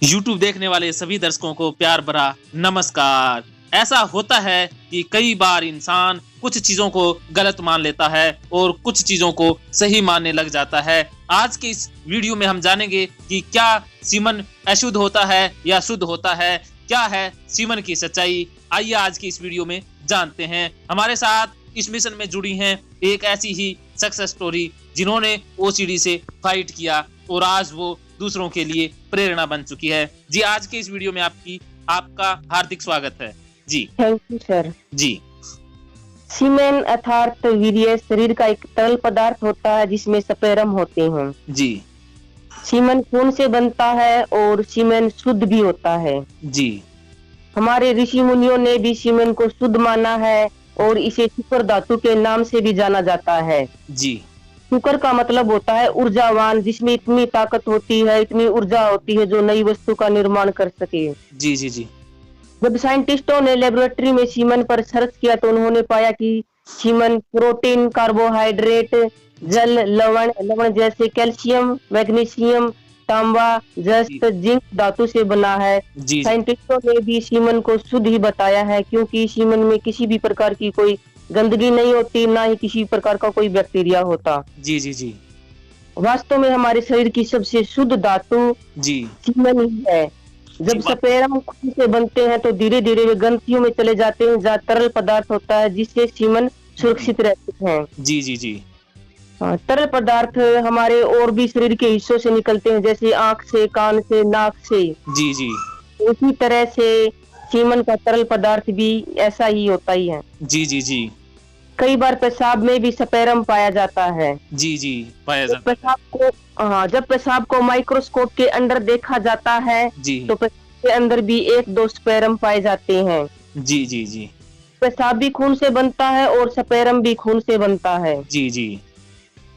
YouTube देखने वाले सभी दर्शकों को प्यार भरा नमस्कार। ऐसा होता है कि कई बार इंसान कुछ चीजों को गलत मान लेता है और कुछ चीजों को सही मानने लग जाता है। आज के इस वीडियो में हम जानेंगे कि क्या सीमन अशुद्ध होता है या शुद्ध होता है, क्या है सीमन की सच्चाई। आइए आज की इस वीडियो में जानते हैं। हमारे साथ इस मिशन में जुड़ी हैं एक ऐसी ही सक्सेस स्टोरी जिन्होंने ओसीडी से फाइट किया और आज वो दूसरों के लिए प्रेरणा बन चुकी है। जी, आज के इस वीडियो में आपका हार्दिक स्वागत है। जी थैंक यू सर। जी सीमेन अर्थात वीर्य शरीर का एक तरल पदार्थ होता है जिसमें स्पेरम होते हैं। जी सीमेन खून से बनता है और सीमेन शुद्ध भी होता है। जी हमारे ऋषि मुनियों ने भी सीमेन को शुद्ध माना है और इसे शुक्र धातु के नाम से भी जाना जाता है। जी शुक्र का मतलब होता है ऊर्जावान, जिसमें इतनी ताकत होती है, इतनी ऊर्जा होती है जो नई वस्तु का निर्माण कर सके। जी जी जी जब साइंटिस्टों ने लेबोरेटरी में सीमन पर सर्च किया तो उन्होंने पाया कि सीमन प्रोटीन, कार्बोहाइड्रेट, जल, लवण जैसे कैल्शियम, मैग्नीशियम, तांबा, जस्त, जिंक धातु से बना है। जी साइंटिस्टों ने भी सीमन को शुद्ध ही बताया है क्योंकि सीमन में किसी भी प्रकार की कोई गंदगी नहीं होती, ना ही किसी प्रकार का कोई बैक्टीरिया होता। जी जी जी वास्तव में हमारे शरीर की सबसे शुद्ध धातु जी सीमन ही है। जब स्पेरम खून से बनते हैं तो धीरे धीरे वे ग्रंथियों में चले जाते हैं जहाँ तरल पदार्थ होता है जिससे सीमन सुरक्षित रहते हैं। जी जी जी तरल पदार्थ हमारे और भी शरीर के हिस्सों से निकलते हैं, जैसे आंख से, कान से, नाक से। जी जी उसी तरह से सीमन का तरल पदार्थ भी ऐसा ही होता ही है। जी जी जी कई बार पेशाब में भी स्पेरम पाया जाता है। जी जी पाया जाता जब पेशाब को माइक्रोस्कोप के अंदर देखा जाता है जी तो पेशाब के अंदर भी एक दो स्पेरम पाए जाते हैं। जी जी जी पेशाब भी खून से बनता है और स्पेरम भी खून से बनता है। जी जी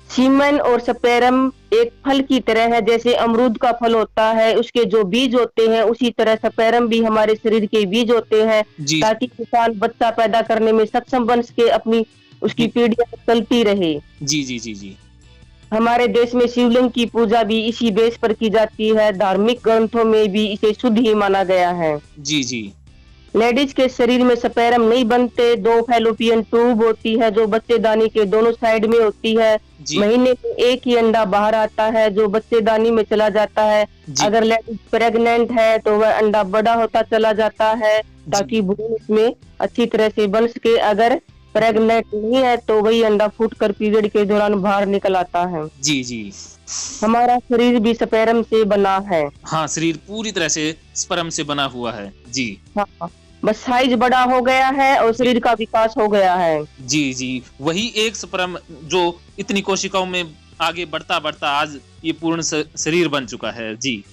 सीमन और स्पेरम एक फल की तरह है। जैसे अमरूद का फल होता है, उसके जो बीज होते हैं, उसी तरह स्पेरम भी हमारे शरीर के बीज होते हैं, जी ताकि किसान बच्चा पैदा करने में सक्षम बन सके, अपनी उसकी पीढ़ियां चलती रहे। जी जी जी जी हमारे देश में शिवलिंग की पूजा भी इसी बेस पर की जाती है। धार्मिक ग्रंथों में भी इसे शुद्ध ही माना गया है। जी जी लेडीज के शरीर में स्पेरम नहीं बनते। दो फैलोपियन ट्यूब होती है जो बच्चेदानी के दोनों साइड में होती है। जी महीने में एक ही अंडा बाहर आता है जो बच्चेदानी में चला जाता है। जी अगर लेडीज प्रेग्नेंट है तो वह अंडा बड़ा होता चला जाता है ताकि भ्रूण उसमें अच्छी तरह से बन सके। अगर प्रेग्नेंट नहीं है तो वही अंडा फूटकर पीरियड के दौरान बाहर निकल आता है। जी जी हमारा शरीर भी स्पेरम से बना है। हाँ, शरीर पूरी तरह से स्पर्म से बना हुआ है। जी हाँ, बस साइज बड़ा हो गया है और शरीर का विकास हो गया है। जी जी वही एक स्पर्म जो इतनी कोशिकाओं में आगे बढ़ता बढ़ता आज ये पूर्ण शरीर बन चुका है। जी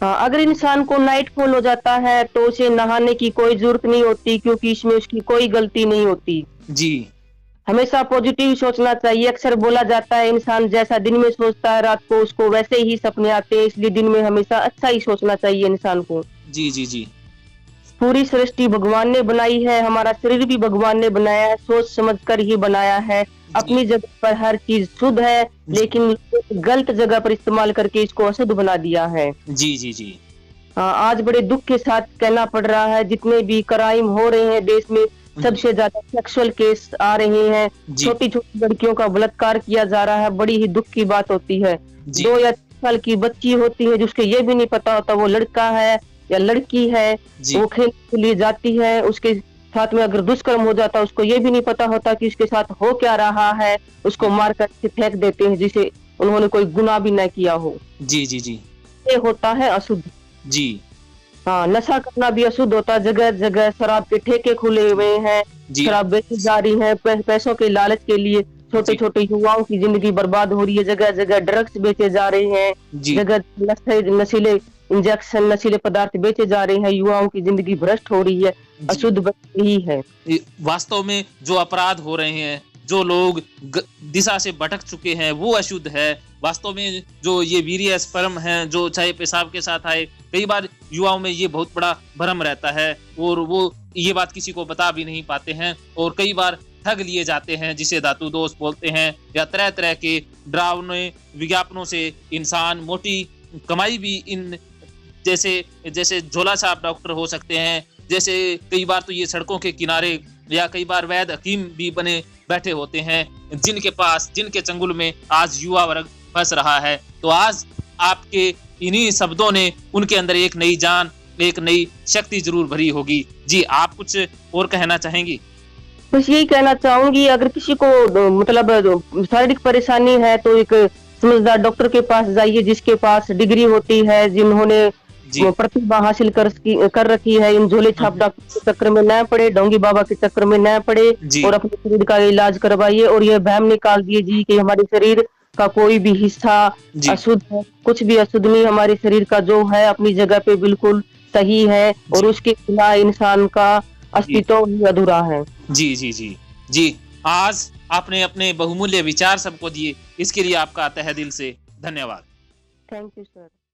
हाँ, अगर इंसान को नाइट फॉल हो जाता है तो उसे नहाने की कोई जरूरत नहीं होती क्योंकि इसमें उसकी कोई गलती नहीं होती। जी हमेशा पॉजिटिव सोचना चाहिए। अक्सर बोला जाता है इंसान जैसा दिन में सोचता है रात को उसको वैसे ही सपने आते हैं, इसलिए दिन में हमेशा अच्छा ही सोचना चाहिए इंसान को। जी जी जी पूरी सृष्टि भगवान ने बनाई है, हमारा शरीर भी भगवान ने बनाया है, सोच समझ कर ही बनाया है। अपनी जगह पर हर चीज शुद्ध है, लेकिन गलत जगह पर इस्तेमाल करके इसको अशुद्ध बना दिया है। जी जी जी हाँ, आज बड़े दुख के साथ कहना पड़ रहा है जितने भी क्राइम हो रहे हैं देश में, सबसे ज्यादा सेक्सुअल केस आ रहे हैं। छोटी छोटी लड़कियों का बलात्कार किया जा रहा है। बड़ी ही दुख की बात होती है। 2 या 3 साल की बच्ची होती है जिसके ये भी नहीं पता होता वो लड़का है या लड़की है। वो खेलने के लिए जाती है, उसके साथ में अगर दुष्कर्म हो जाता है उसको ये भी नहीं पता होता कि उसके साथ हो क्या रहा है। उसको मारकर फेंक देते हैं जिसे उन्होंने कोई गुनाह भी न किया हो। जी जी जी ये होता है अशुद्ध। जी हाँ, नशा करना भी अशुद्ध होता है। जगह जगह शराब के ठेके खुले हुए हैं, शराब बेची जा रही है। पैसों के लालच के लिए छोटे छोटे युवाओं की जिंदगी बर्बाद हो रही है। जगह जगह ड्रग्स बेचे जा रहे हैं, जगह नशीले इंजेक्शन, नशीले पदार्थ बेचे जा रहे हैं। युवाओं की जिंदगी भ्रष्ट हो रही है, अशुद्ध बन रही है। वास्तव में जो अपराध हो रहे हैं, जो लोग दिशा से भटक चुके हैं, वो अशुद्ध है। वास्तव में जो ये वीर्य स्पर्म हैं जो चाहे पेशाब के साथ आए, कई बार युवाओं में ये बहुत बड़ा भ्रम रहता है और वो ये बात किसी को बता भी नहीं पाते हैं और कई बार ठग लिए जाते हैं जिसे धातु दोष बोलते हैं। या तरह तरह के डरावने विज्ञापनों से इंसान मोटी कमाई भी इन जैसे जैसे झोला छाप डॉक्टर हो सकते हैं, जैसे कई बार तो ये सड़कों के किनारे या कई बार वैद्य हकीम भी बने बैठे होते हैं, जिनके चंगुल में आज युवा वर्ग फंस रहा है। तो आज आपके इन्हीं शब्दों ने उनके अंदर एक नई जान, एक नई शक्ति जरूर भरी होगी। जी, आप कुछ और कहना चाहेंगी? बस यही कहना चाहूंगी, अगर किसी को मतलब शारीरिक परेशानी है तो एक समझदार डॉक्टर के पास जाइए, जिसके पास डिग्री होती है, जिन्होंने प्रतिभा हासिल कर रखी है। इन झोले छाप डॉक्टर के चक्कर में न पड़े, डोंगी बाबा के चक्कर में न पड़े और अपने शरीर का इलाज करवाइए। और ये वहम निकाल दिए जी कि हमारे शरीर का कोई भी हिस्सा अशुद्ध है। कुछ भी अशुद्ध नहीं, हमारे शरीर का जो है अपनी जगह पे बिल्कुल सही है और उसके बिना इंसान का अस्तित्व ही अधूरा है। जी जी जी जी, आज आपने अपने बहुमूल्य विचार सबको दिए, इसके लिए आपका तहे दिल से धन्यवाद। Thank you sir.